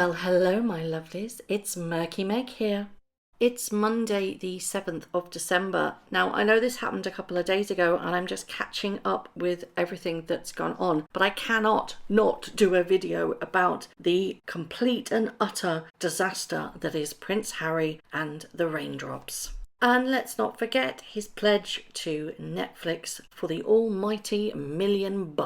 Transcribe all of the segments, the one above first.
Well, hello my lovelies, it's Murky Meg here. It's Monday the 7th of December. Now, I know this happened a couple of days ago and I'm just catching up with everything that's gone on, but I cannot not do a video about the complete and utter disaster that is Prince Harry and the Raindrops. And let's not forget his pledge to Netflix for the almighty $1 million.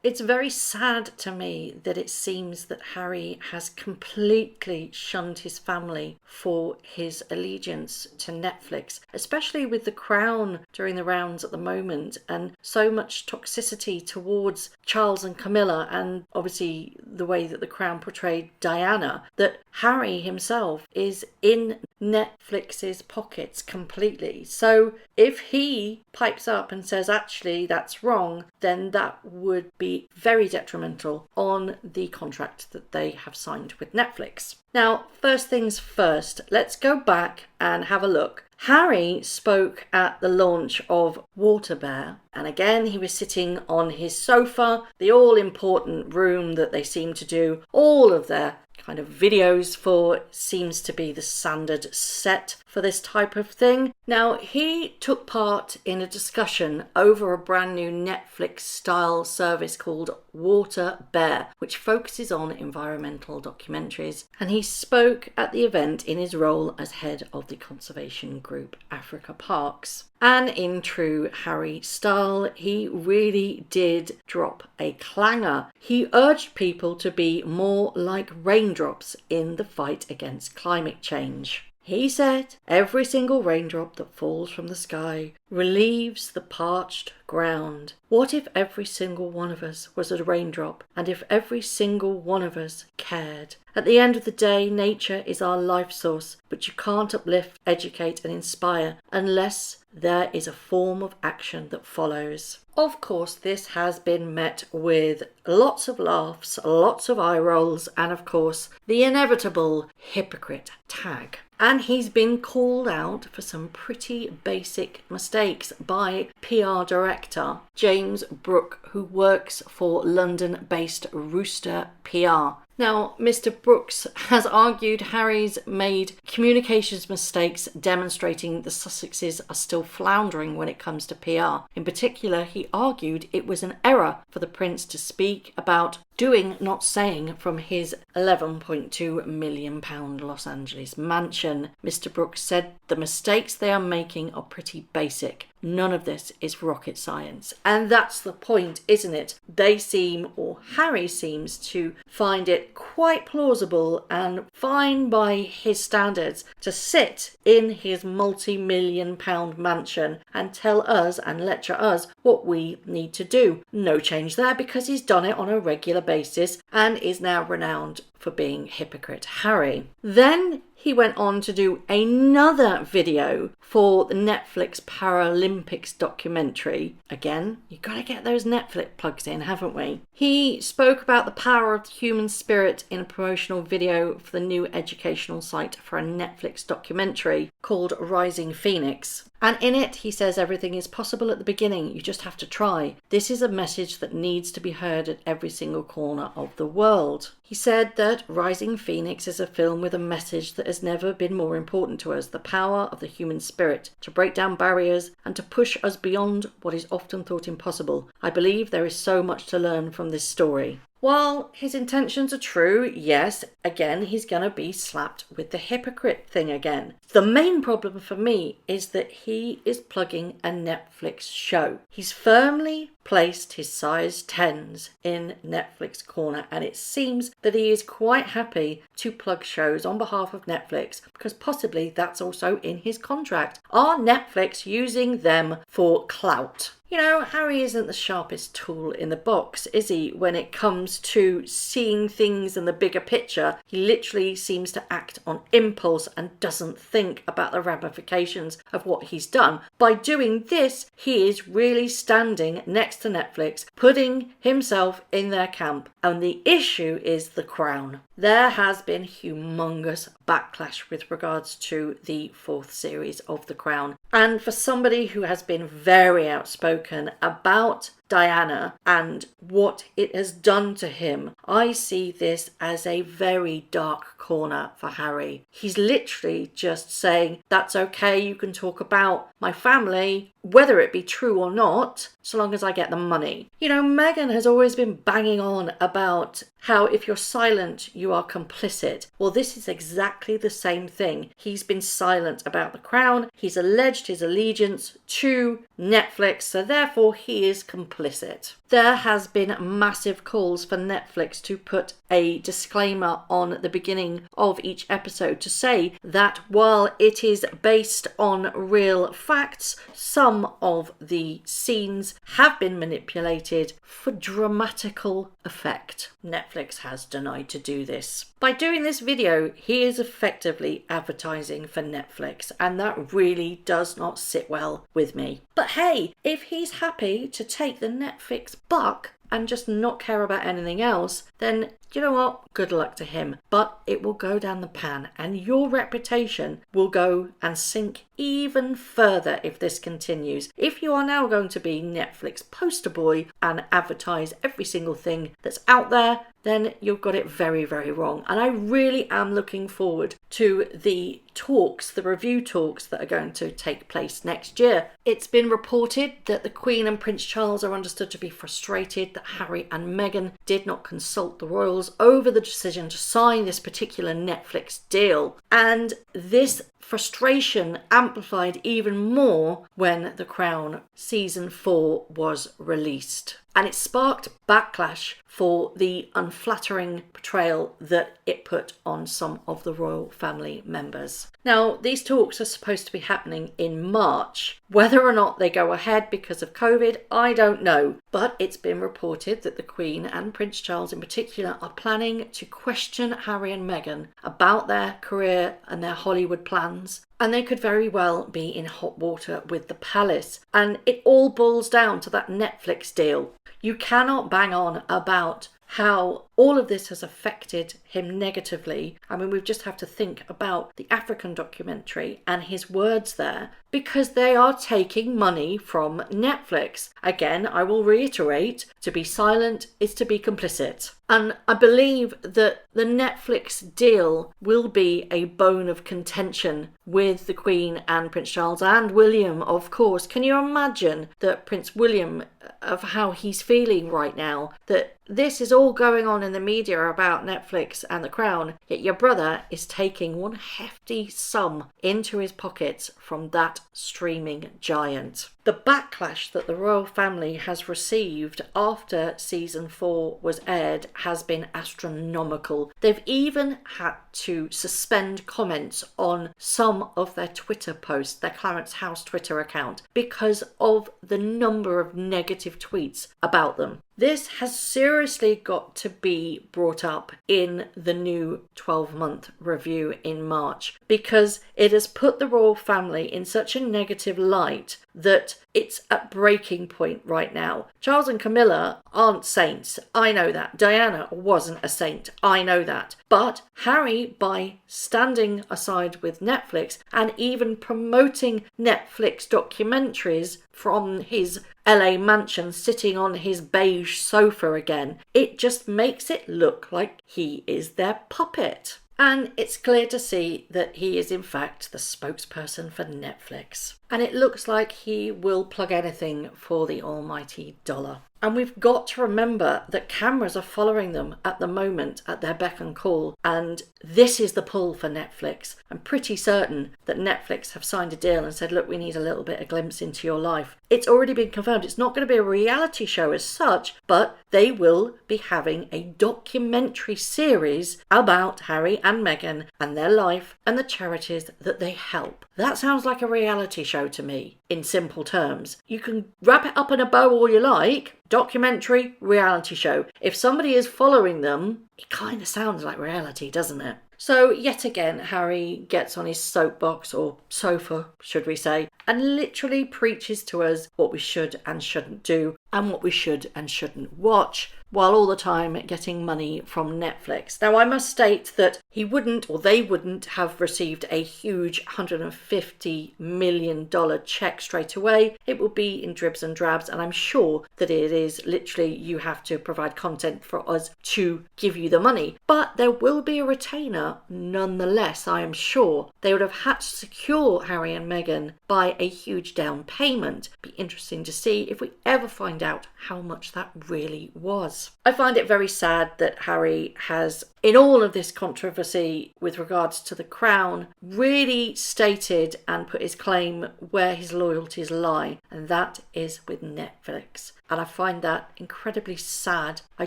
It's very sad to me that it seems that Harry has completely shunned his family for his allegiance to Netflix, especially with The Crown doing the rounds at the moment and so much toxicity towards Charles and Camilla, and obviously the way that The Crown portrayed Diana, that Harry himself is in Netflix's pockets completely. So if he pipes up and says actually that's wrong, then that would be very detrimental on the contract that they have signed with Netflix. Now, first things first, let's go back and have a look. Harry spoke at the launch of Water Bear, and again he was sitting on his sofa, the all-important room that they seem to do all of their kind of videos for, seems to be the standard set for this type of thing. Now, he took part in a discussion over a brand new Netflix style service called Water Bear, which focuses on environmental documentaries, and he spoke at the event in his role as head of the conservation group Africa Parks. And in true Harry style, he really did drop a clanger. He urged people to be more like raindrops in the fight against climate change. He said, every single raindrop that falls from the sky relieves the parched ground. What if every single one of us was a raindrop, and if every single one of us cared? At the end of the day, nature is our life source, but you can't uplift, educate and inspire unless there is a form of action that follows. Of course, this has been met with lots of laughs, lots of eye rolls, and of course, the inevitable hypocrite tag. And he's been called out for some pretty basic mistakes by PR director James Brooke, who works for London-based Rooster PR. Now, Mr. Brooks has argued Harry's made communications mistakes, demonstrating the Sussexes are still floundering when it comes to PR. In particular, he argued it was an error for the Prince to speak about doing, not saying, from his £11.2 million Los Angeles mansion. Mr. Brooks said the mistakes they are making are pretty basic. None of this is rocket science. And that's the point, isn't it? They seem, or Harry seems to find it quite plausible and fine by his standards to sit in his multi-million pound mansion and tell us and lecture us what we need to do. No change there, because he's done it on a regular basis and is now renowned for being hypocrite Harry. Then he went on to do another video for the Netflix Paralympics documentary. Again, you've got to get those Netflix plugs in, haven't we? He spoke about the power of the human spirit in a promotional video for the new educational site for a Netflix documentary called Rising Phoenix. And in it, he says everything is possible at the beginning, you just have to try. This is a message that needs to be heard at every single corner of the world. He said that Rising Phoenix is a film with a message that has never been more important to us, the power of the human spirit, to break down barriers and to push us beyond what is often thought impossible. I believe there is so much to learn from this story. While his intentions are true, yes, again, he's going to be slapped with the hypocrite thing again. The main problem for me is that he is plugging a Netflix show. He's firmly placed his size 10s in Netflix corner, and it seems that he is quite happy to plug shows on behalf of Netflix because possibly that's also in his contract. Are Netflix using them for clout? You know, Harry isn't the sharpest tool in the box, is he, when it comes to seeing things in the bigger picture? He literally seems to act on impulse and doesn't think about the ramifications of what he's done. By doing this, he is really standing next to Netflix, putting himself in their camp. And the issue is the crown. There has been humongous backlash with regards to the 4th series of The Crown. And for somebody who has been very outspoken about Diana and what it has done to him, I see this as a very dark corner for Harry. He's literally just saying, that's okay, you can talk about my family, whether it be true or not, so long as I get the money. You know, Meghan has always been banging on about how if you're silent, you are complicit. Well, this is exactly the same thing. He's been silent about the crown. He's alleged his allegiance to Netflix, so therefore he is complicit. There has been massive calls for Netflix to put a disclaimer on the beginning of each episode to say that while it is based on real facts, some of the scenes have been manipulated for dramatical effect. Netflix has denied to do this. By doing this video, he is effectively advertising for Netflix, and that really does not sit well with me. But hey, if he's happy to take the Netflix buck and just not care about anything else, then you know what? Good luck to him. But it will go down the pan, and your reputation will go and sink even further if this continues. If you are now going to be Netflix poster boy and advertise every single thing that's out there, then you've got it very, very wrong. And I really am looking forward to the talks, the review talks that are going to take place next year. It's been reported that the Queen and Prince Charles are understood to be frustrated that Harry and Meghan did not consult the royals over the decision to sign this particular Netflix deal. And this frustration amplified even more when The Crown Season 4 was released. And it sparked backlash for the unflattering portrayal that it put on some of the royal family members. Now, these talks are supposed to be happening in March. Whether or not they go ahead because of COVID, I don't know. But it's been reported that the Queen and Prince Charles in particular are planning to question Harry and Meghan about their career and their Hollywood plans. And they could very well be in hot water with the palace. And it all boils down to that Netflix deal. You cannot bang on about how all of this has affected him negatively. I mean, we just have to think about the African documentary and his words there, because they are taking money from Netflix. Again, I will reiterate, to be silent is to be complicit. And I believe that the Netflix deal will be a bone of contention with the Queen and Prince Charles and William, of course. Can you imagine that Prince William, of how he's feeling right now, that this is all going on in the media about Netflix and the Crown, yet your brother is taking one hefty sum into his pockets from that streaming giant. The backlash that the royal family has received after season 4 was aired has been astronomical. They've even had to suspend comments on some of their Twitter posts, their Clarence House Twitter account, because of the number of negative tweets about them. This has seriously got to be brought up in the new 12-month review in March, because it has put the royal family in such a negative light that it's at breaking point right now. Charles and Camilla aren't saints. I know that. Diana wasn't a saint. I know that. But Harry, by standing aside with Netflix and even promoting Netflix documentaries from his LA mansion, sitting on his beige sofa again, it just makes it look like he is their puppet. And it's clear to see that he is in fact the spokesperson for Netflix. And it looks like he will plug anything for the almighty dollar. And we've got to remember that cameras are following them at the moment at their beck and call. And this is the pull for Netflix. I'm pretty certain that Netflix have signed a deal and said, look, we need a little bit of glimpse into your life. It's already been confirmed. It's not going to be a reality show as such, but they will be having a documentary series about Harry and Meghan and their life and the charities that they help. That sounds like a reality show to me, in simple terms. You can wrap it up in a bow all you like. Documentary, reality show. If somebody is following them, it kind of sounds like reality, doesn't it? So yet again, Harry gets on his soapbox, or sofa, should we say, and literally preaches to us what we should and shouldn't do and what we should and shouldn't watch, while all the time getting money from Netflix. Now, I must state that he wouldn't, or they wouldn't, have received a huge $150 million check straight away. It will be in dribs and drabs, and I'm sure that it is literally you have to provide content for us to give you the money. But there will be a retainer nonetheless, I am sure. They would have had to secure Harry and Meghan by a huge down payment. Be interesting to see if we ever find out how much that really was. I find it very sad that Harry has, in all of this controversy with regards to the crown, really stated and put his claim where his loyalties lie, and that is with Netflix. And I find that incredibly sad. I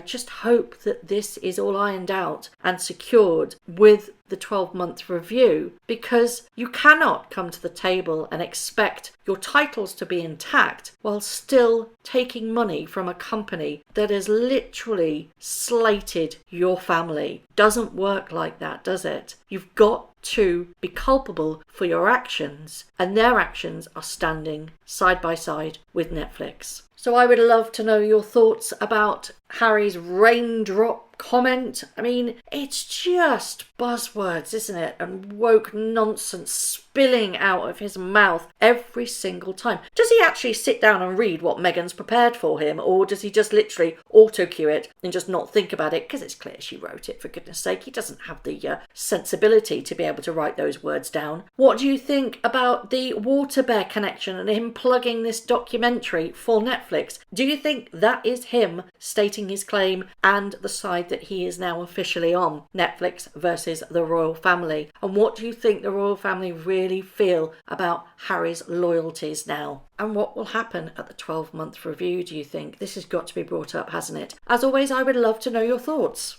just hope that this is all ironed out and secured with the 12-month review, because you cannot come to the table and expect your titles to be intact while still taking money from a company that has literally slated your family. Doesn't work like that, does it? You've got to be culpable for your actions, and their actions are standing side by side with Netflix. So I would love to know your thoughts about Harry's raindrop comment. I mean, it's just buzzwords, isn't it? And woke nonsense spilling out of his mouth every single time. Does he actually sit down and read what Meghan's prepared for him, or does he just literally auto-cue it and just not think about it? Because it's clear she wrote it, for goodness sake. He doesn't have the sensibility to be able to write those words down. What do you think about the Water Bear connection and him plugging this documentary for Netflix? Do you think that is him stating his claim and the side that he is now officially on, Netflix versus the royal family? And what do you think the royal family really feel about Harry's loyalties now? And what will happen at the 12-month review, do you think? This has got to be brought up, hasn't it? As always, I would love to know your thoughts.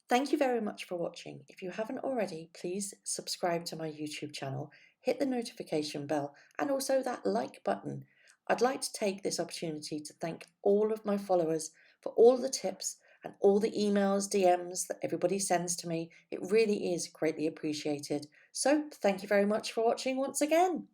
Thank you very much for watching. If you haven't already, please subscribe to my YouTube channel, hit the notification bell, and also that like button. I'd like to take this opportunity to thank all of my followers for all the tips and all the emails, DMs that everybody sends to me. It really is greatly appreciated. So thank you very much for watching once again.